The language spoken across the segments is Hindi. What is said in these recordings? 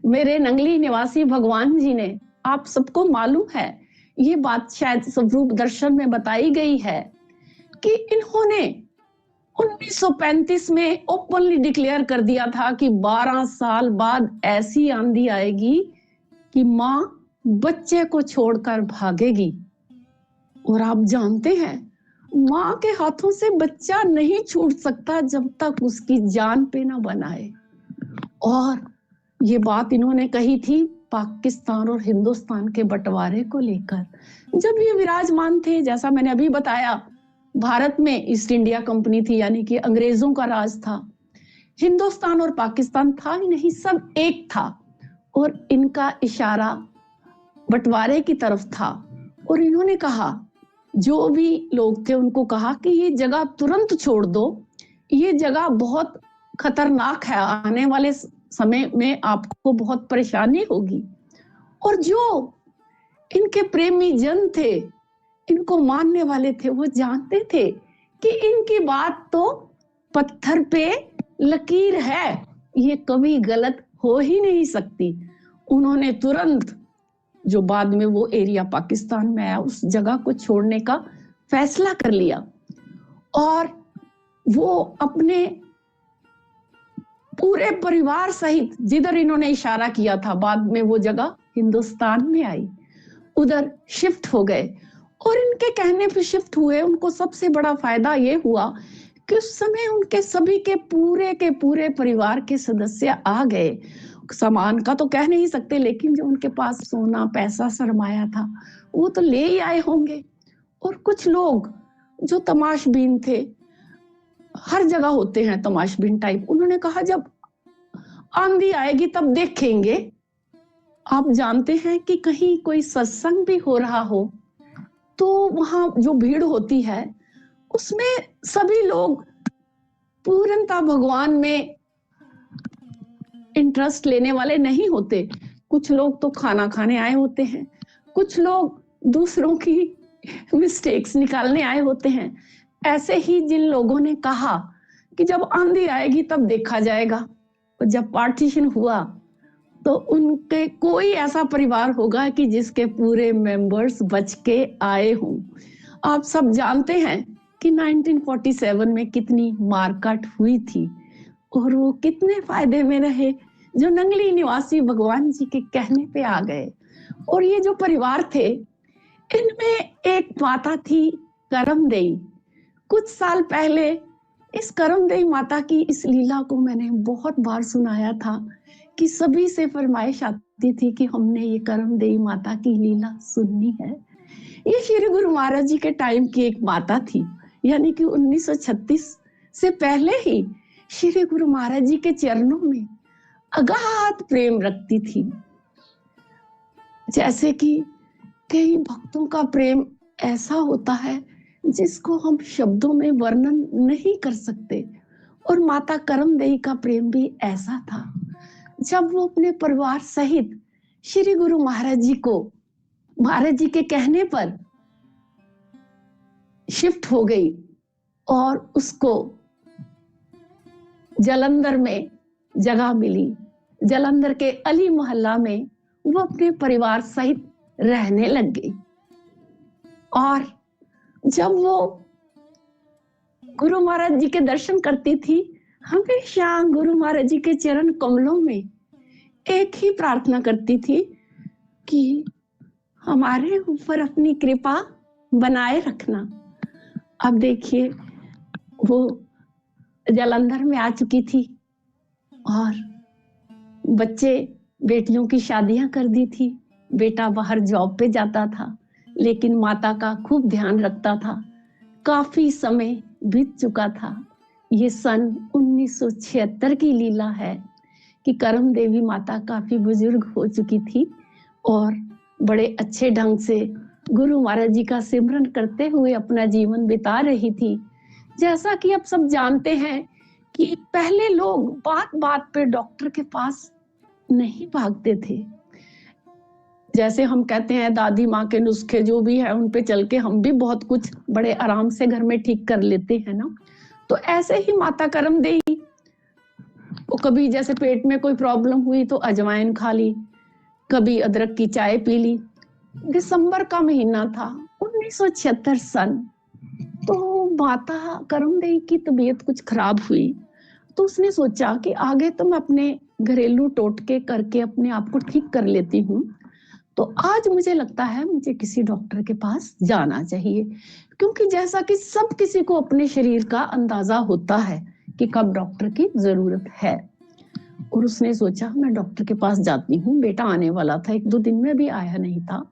मेरे नंगली निवासी भगवान जी ने, आप सबको मालूम है, ये बात शायद स्वरूप दर्शन में बताई गई है कि इन्होंने 1935 में ओपनली डिक्लेयर कर दिया था कि 12 साल बाद ऐसी आंधी आएगी कि माँ बच्चे को छोड़कर भागेगी। और आप जानते हैं, माँ के हाथों से बच्चा नहीं छूट सकता जब तक उसकी जान पे ना बनाए। और ये बात इन्होंने कही थी पाकिस्तान और हिंदुस्तान के बंटवारे को लेकर, जब ये विराजमान थे। जैसा मैंने अभी बताया, भारत में ईस्ट इंडिया कंपनी थी, यानी कि अंग्रेजों का राज था। हिंदुस्तान और पाकिस्तान था ही नहीं, सब एक था। और इनका इशारा बंटवारे की तरफ था। और इन्होंने कहा, जो भी लोग थे उनको कहा कि ये जगह तुरंत छोड़ दो, ये जगह बहुत खतरनाक है, आने वाले समय में आपको बहुत परेशानी होगी। और जो इनके प्रेमी जन थे, इनको मानने वाले थे, वो जानते थे कि इनकी बात तो पत्थर पे लकीर है, ये कभी गलत हो ही नहीं सकती। उन्होंने तुरंत, जो बाद में वो एरिया पाकिस्तान में आया, उस जगह को छोड़ने का फैसला कर लिया। और वो अपने पूरे परिवार सहित, जिधर इन्होंने इशारा किया था, बाद में वो जगह हिंदुस्तान में आई, उधर शिफ्ट हो गए। और इनके कहने पे शिफ्ट हुए। उनको सबसे बड़ा फायदा ये हुआ कि उस समय उनके सभी के पूरे परिवार के सदस्य आ गए। सामान का तो कह नहीं सकते, लेकिन जो उनके पास सोना पैसा सरमाया था वो तो ले ही आए होंगे। और कुछ लोग जो तमाशबीन थे, हर जगह होते हैं तमाशबीन टाइप, उन्होंने कहा जब आंधी आएगी तब देखेंगे। आप जानते हैं कि कहीं कोई सत्संग भी हो रहा हो तो वहां जो भीड़ होती है उसमें सभी लोग पूर्णतः भगवान में इंटरेस्ट लेने वाले नहीं होते। कुछ लोग तो खाना खाने आए होते हैं, कुछ लोग दूसरों की मिस्टेक्स निकालने आए होते हैं। ऐसे ही जिन लोगों ने कहा कि जब आंधी आएगी तब देखा जाएगा, और जब पार्टीशन हुआ तो उनके कोई ऐसा परिवार होगा कि जिसके पूरे मेंबर्स बच के आए हों। आप सब जानते हैं कि 1947 में कितनी मारकाट हुई थी और वो कितने फायदे में रहे, जो नंगली निवासी भगवान जी के कहने पे आ गए। और ये जो परिवार थे, इनमें एक माता थी करमदेई। कुछ साल पहले इस करमदेई माता की इस लीला को मैंने बहुत बार सुनाया था कि सभी से फरमाइश आती थी कि हमने ये करमदेई माता की लीला सुननी है। ये श्री गुरु महाराज जी के टाइम की एक माता थी, यानी कि 1936 से पहले ही श्री गुरु महाराज जी के चरणों में अगाध प्रेम रखती थी। जैसे कि कई भक्तों का प्रेम ऐसा होता है जिसको हम शब्दों में वर्णन नहीं कर सकते, और माता करमदेई का प्रेम भी ऐसा था। जब वो अपने परिवार सहित श्री गुरु महाराज जी के कहने पर शिफ्ट हो गई और उसको जालंधर में जगह मिली, जालंधर के अली मोहल्ला में वो अपने परिवार सहित रहने लग गई। और जब वो गुरु महाराज जी के दर्शन करती थी, हमेशा गुरु महाराज जी के चरण कमलों में एक ही प्रार्थना करती थी कि हमारे ऊपर अपनी कृपा बनाए रखना। अब देखिए, वो जालंधर में आ चुकी थी और बच्चे बेटियों की शादियां कर दी थी। बेटा बाहर जॉब पे जाता था, लेकिन माता का खूब ध्यान रखता था। काफी समय बीत चुका था। ये सन 1976 की लीला है कि करम देवी माता काफी बुजुर्ग हो चुकी थी और बड़े अच्छे ढंग से गुरु महाराज जी का सिमरन करते हुए अपना जीवन बिता रही थी। जैसा कि आप सब जानते हैं कि पहले लोग बात बात पे डॉक्टर के पास नहीं भागते थे। जैसे हम कहते हैं दादी माँ के नुस्खे जो भी है उन पे चल के हम भी बहुत कुछ बड़े आराम से घर में ठीक कर लेते हैं ना। तो ऐसे ही माता करमदेई वो कभी जैसे पेट में कोई प्रॉब्लम हुई तो अजवाइन खा ली, कभी अदरक की चाय पी ली। दिसंबर का महीना था 1976 सन। तो माता करमदेई की तबीयत कुछ खराब हुई, तो उसने सोचा कि आगे तो मैं अपने घरेलू टोटके करके अपने आप को ठीक कर लेती हूँ, तो आज मुझे लगता है मुझे किसी डॉक्टर के पास जाना चाहिए, क्योंकि जैसा कि सब किसी को अपने शरीर का अंदाजा होता है कि कब डॉक्टर की जरूरत है। और उसने सोचा मैं डॉक्टर के पास जाती हूँ, बेटा आने वाला था, 1-2 दिन में भी आया नहीं था।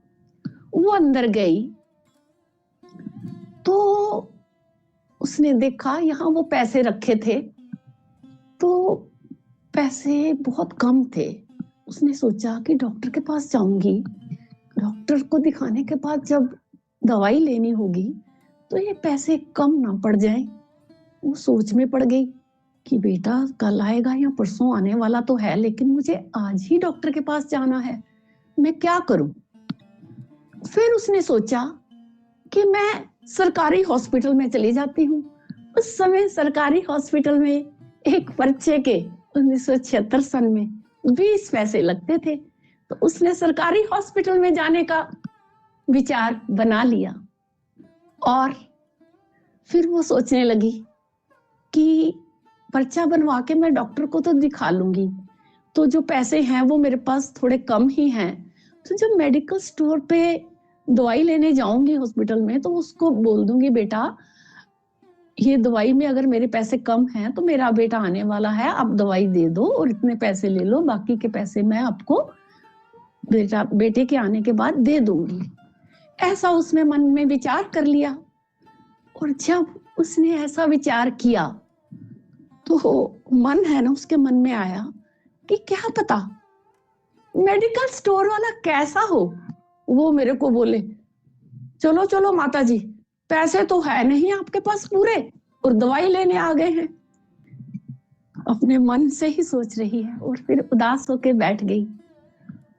वो अंदर गई तो उसने देखा यहाँ वो पैसे रखे थे, तो पैसे बहुत कम थे। उसने सोचा कि डॉक्टर के पास जाऊंगी, डॉक्टर को दिखाने के बाद जब दवाई लेनी होगी तो ये पैसे कम ना पड़ जाएं। वो सोच में पड़ गई कि बेटा कल आएगा या परसों आने वाला तो है, लेकिन मुझे आज ही डॉक्टर के पास जाना है, मैं क्या करूं। फिर उसने सोचा कि मैं सरकारी हॉस्पिटल में चली जाती हूँ। उस समय सरकारी हॉस्पिटल में एक पर्चे के 1976 सन में 20 पैसे लगते थे, तो उसने सरकारी हॉस्पिटल में जाने का विचार बना लिया। और फिर वो सोचने लगी कि पर्चा बनवा के मैं डॉक्टर को तो दिखा लूंगी, तो जो पैसे हैं वो मेरे पास थोड़े कम ही हैं, तो जब मेडिकल स्टोर पे दवाई लेने जाऊंगी हॉस्पिटल में तो उसको बोल दूंगी बेटा ये दवाई में अगर मेरे पैसे कम हैं तो मेरा बेटा आने वाला है, आप दवाई दे दो और इतने पैसे ले लो, बाकी के पैसे मैं आपको बेटे के आने के बाद दे दूंगी। ऐसा उसने मन में विचार कर लिया। और जब उसने ऐसा विचार किया तो मन है ना, उसके मन में आया कि क्या पता मेडिकल स्टोर वाला कैसा हो, वो मेरे को बोले चलो चलो माता जी, पैसे तो है नहीं आपके पास पूरे और दवाई लेने आ गए हैं। अपने मन से ही सोच रही है और फिर उदास होके बैठ गई।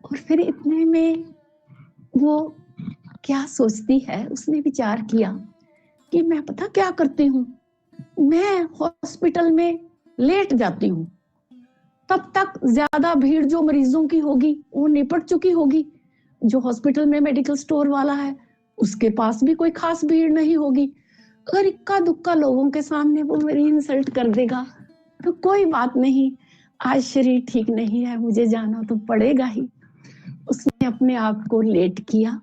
और फिर इतने में वो क्या सोचती है, उसने विचार किया कि मैं पता क्या करती हूँ, मैं हॉस्पिटल में लेट जाती हूँ, तब तक ज्यादा भीड़ जो मरीजों की होगी वो निपट चुकी होगी, जो हॉस्पिटल में मेडिकल स्टोर वाला है उसके पास भी कोई खास भीड़ नहीं होगी। अगर इक्का दुक्का लोगों के सामने वो मेरी इंसल्ट कर देगा तो कोई बात नहीं, आज शरीर ठीक नहीं है, मुझे जाना तो पड़ेगा ही। उसने अपने आप को लेट किया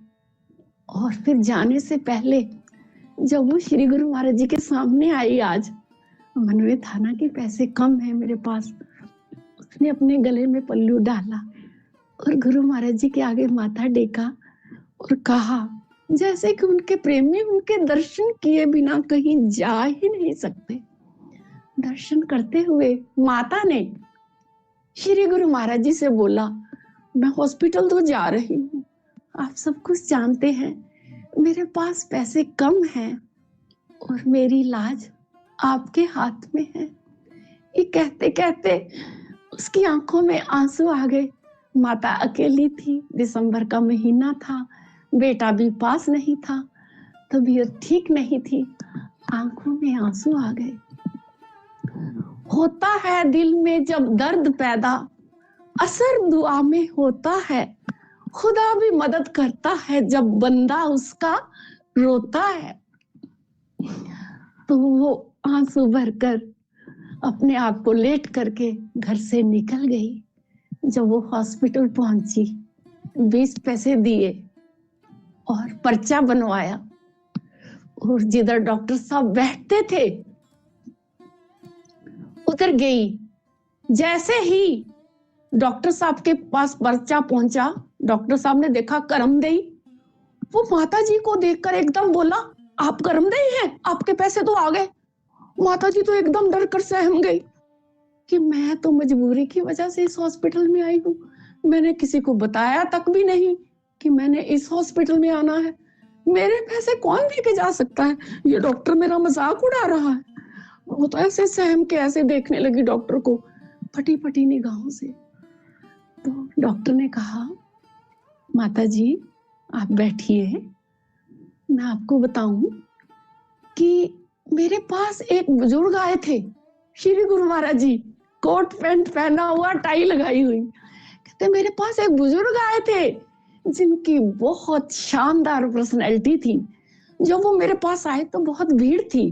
और फिर जाने से पहले जब वो श्री गुरु महाराज जी के सामने आई, आज मन में था ना कि पैसे कम है मेरे पास, उसने अपने गले में पल्लू डाला और गुरु महाराज जी के आगे माथा टेका और कहा जैसे कि उनके प्रेमी उनके दर्शन किए बिना कहीं जा ही नहीं सकते। दर्शन करते हुए माता ने श्री गुरु महाराज जी से बोला मैं हॉस्पिटल तो जा रही हूँ, आप सब कुछ जानते हैं, मेरे पास पैसे कम हैं और मेरी लाज आपके हाथ में है। ये कहते कहते उसकी आंखों में आंसू आ गए। माता अकेली थी, दिसंबर का महीना था, बेटा भी पास नहीं था, तबीयत ठीक नहीं थी, आंखों में आंसू आ गए। होता है दिल में जब दर्द पैदा, असर दुआ में होता है, खुदा भी मदद करता है जब बंदा उसका रोता है। तो वो आंसू भरकर अपने आप को लेट करके घर से निकल गई। जब वो हॉस्पिटल पहुंची 20 पैसे दिए और पर्चा बनवाया और जिधर डॉक्टर साहब बैठते थे उधर गई। जैसे ही डॉक्टर साहब के पास पर्चा पहुंचा, डॉक्टर साहब ने देखा करमदेई, वो माता जी को देखकर एकदम बोला आप करमदेई हैं, आपके पैसे तो आ गए। माता जी तो एकदम डर कर सहम गई कि मैं तो मजबूरी की वजह से इस हॉस्पिटल में आई हूँ, मैंने किसी को बताया तक भी नहीं कि मैंने इस हॉस्पिटल में आना है, मेरे पैसे कौन लेके जा सकता है, ये डॉक्टर मेरा मजाक उड़ा रहा है। वो तो ऐसे सहम के ऐसे देखने लगी डॉक्टर को फटी फटी निगाहों से। तो डॉक्टर ने कहा माता जी आप बैठिए, मैं आपको बताऊं कि मेरे पास एक बुजुर्ग आए थे, श्री गुरु महाराज जी, कोट पैंट पहना हुआ, टाई लगाई हुई। कहते मेरे पास एक बुजुर्ग आए थे जिनकी बहुत शानदार पर्सनैलिटी थी। जब वो मेरे पास आए तो बहुत भीड़ थी।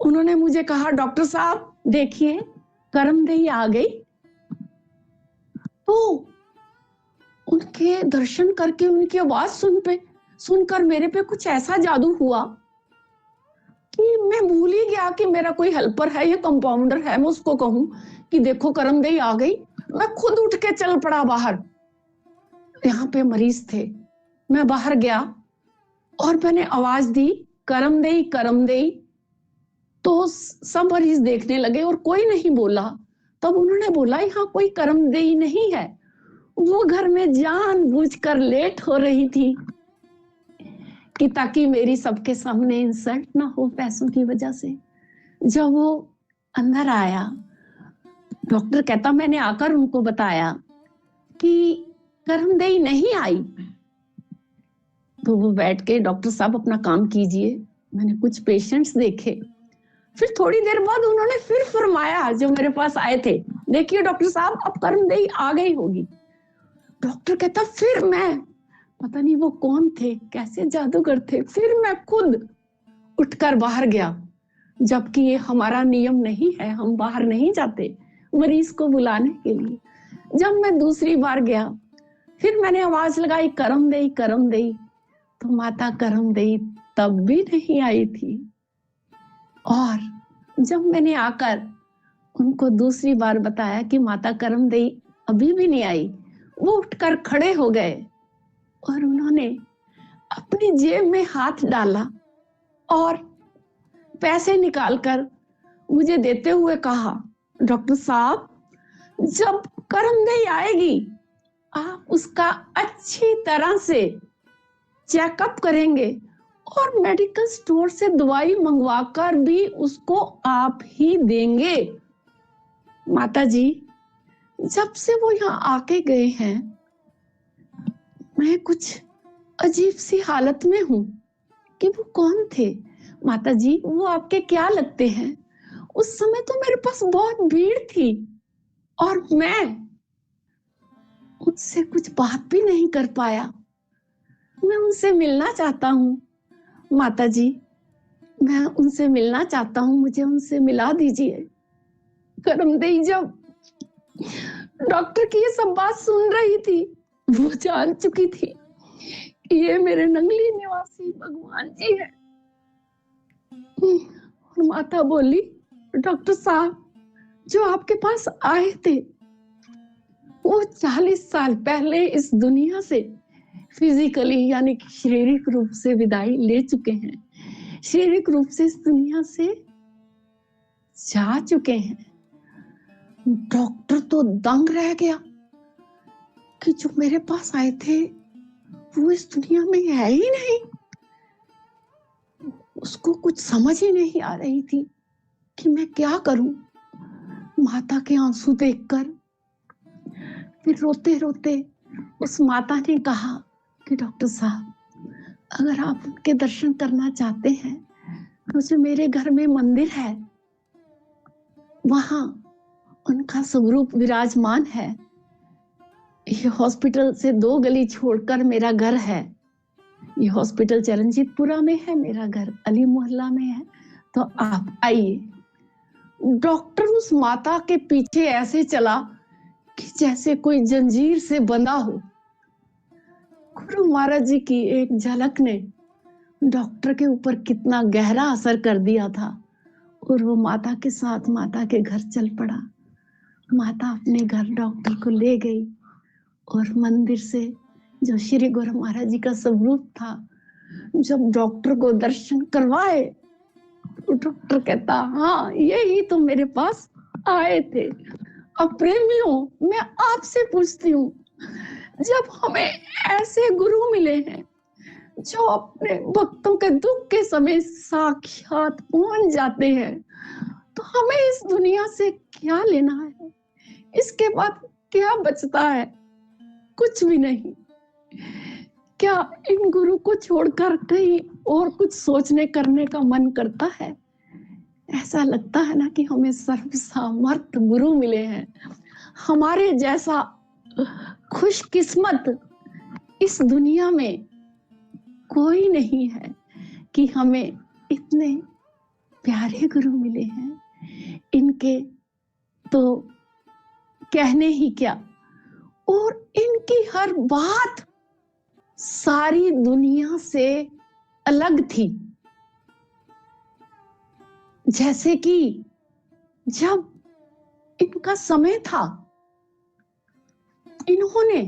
उन्होंने मुझे कहा, डॉक्टर साहब देखिए करमदेई आ गई। तो उनके दर्शन करके, उनकी आवाज सुनकर मेरे पे कुछ ऐसा जादू हुआ कि मैं भूल ही गया कि मेरा कोई हेल्पर है या कंपाउंडर है। मैं उसको कहूं कि देखो करमदेई आ गई। मैं खुद उठ के चल पड़ा बाहर। यहाँ पे मरीज थे। मैं बाहर गया और मैंने आवाज दी, करमदेई करमदेई। तो सब मरीज देखने लगे और कोई नहीं बोला। तब उन्होंने बोला, यहाँ कोई करमदेई नहीं है। वो घर में जानबूझकर लेट हो रही थी कि ताकि मेरी सबके सामने इंसल्ट ना हो पैसों की वजह से। जब वो अंदर आया, डॉक्टर कहता मैंने आकर उनको बताया कि करमदेई नहीं आई। तो वो बैठ के, डॉक्टर साहब अपना काम कीजिए। मैंने कुछ पेशेंट्स देखे। फिर थोड़ी देर बाद उन्होंने फिर फरमाया, जो मेरे पास आए थे, देखिए डॉक्टर साहब अब करमदेई आ गई होगी। डॉक्टर कहता फिर मैं, पता नहीं वो कौन थे, कैसे जादूगर थे, फिर मैं खुद उठकर बाहर गया। जबकि ये हमारा नियम नहीं है, हम बाहर नहीं जाते मरीज को बुलाने के लिए। जब मैं दूसरी बार गया, फिर मैंने आवाज लगाई, करमदेई करमदेई। तो माता करमदेई तब भी नहीं आई थी। और जब मैंने आकर उनको दूसरी बार बताया कि माता करमदेई अभी भी नहीं आई, वो उठकर खड़े हो गए और उन्होंने अपनी जेब में हाथ डाला और पैसे निकालकर मुझे देते हुए कहा, डॉक्टर साहब जब करमदेई आएगी आप उसका अच्छी तरह से चेकअप करेंगे और मेडिकल स्टोर से दवाई मंगवाकर भी उसको आप ही देंगे। माता जी जब से वो यहाँ आके गए हैं, मैं कुछ अजीब सी हालत में हूं कि वो कौन थे। माता जी वो आपके क्या लगते हैं? उस समय तो मेरे पास बहुत भीड़ थी और मैं उनसे कुछ बात भी नहीं कर पाया। मैं उनसे मिलना चाहता हूँ माता जी, मैं उनसे मिलना चाहता हूँ, मुझे उनसे मिला दीजिए। करमदेई जब डॉक्टर की ये सब बात सुन रही थी, वो जान चुकी थी कि ये मेरे नंगली निवासी भगवान जी है। और माता बोली, डॉक्टर साहब जो आपके पास आए थे वो 40 साल पहले इस दुनिया से फिजिकली यानी कि शारीरिक रूप से विदाई ले चुके हैं, शारीरिक रूप से इस दुनिया से जा चुके हैं। डॉक्टर तो दंग रह गया कि जो मेरे पास आए थे वो इस दुनिया में है ही नहीं। उसको कुछ समझ ही नहीं आ रही थी कि मैं क्या करूं। माता के आंसू देखकर फिर रोते रोते उस माता ने कहा कि डॉक्टर साहब अगर आप उनके दर्शन करना चाहते हैं तो जो मेरे घर में मंदिर है वहां उनका स्वरूप विराजमान है। ये हॉस्पिटल से 2 गली छोड़कर मेरा घर है। ये हॉस्पिटल चरणजीतपुरा में है, मेरा घर अली मोहल्ला में है। तो आप आइए। डॉक्टर उस माता के पीछे ऐसे चला कि जैसे कोई जंजीर से बंधा हो। गुरु महाराज जी की एक झलक ने डॉक्टर के ऊपर कितना गहरा असर कर दिया था और वो माता के साथ माता के घर चल पड़ा। माता अपने घर डॉक्टर को ले गई और मंदिर से जो श्री गुरु महाराज जी का स्वरूप था, जब डॉक्टर को दर्शन करवाए तो डॉक्टर कहता, हाँ यही तो मेरे पास आए थे। अब प्रेमियों मैं आपसे पूछती हूँ, जब हमें ऐसे गुरु मिले हैं जो अपने भक्तों के दुख के समय साक्षात पहुंच जाते हैं, तो हमें इस दुनिया से क्या लेना है? इसके बाद क्या बचता है? कुछ भी नहीं। क्या इन गुरु को छोड़कर कहीं और कुछ सोचने करने का मन करता है? ऐसा लगता है ना कि हमें सर्वसामर्थ गुरु मिले हैं। हमारे जैसा खुशकिस्मत इस दुनिया में कोई नहीं है कि हमें इतने प्यारे गुरु मिले हैं। इनके तो कहने ही क्या, और इनकी हर बात सारी दुनिया से अलग थी। जैसे कि जब इनका समय था, इन्होंने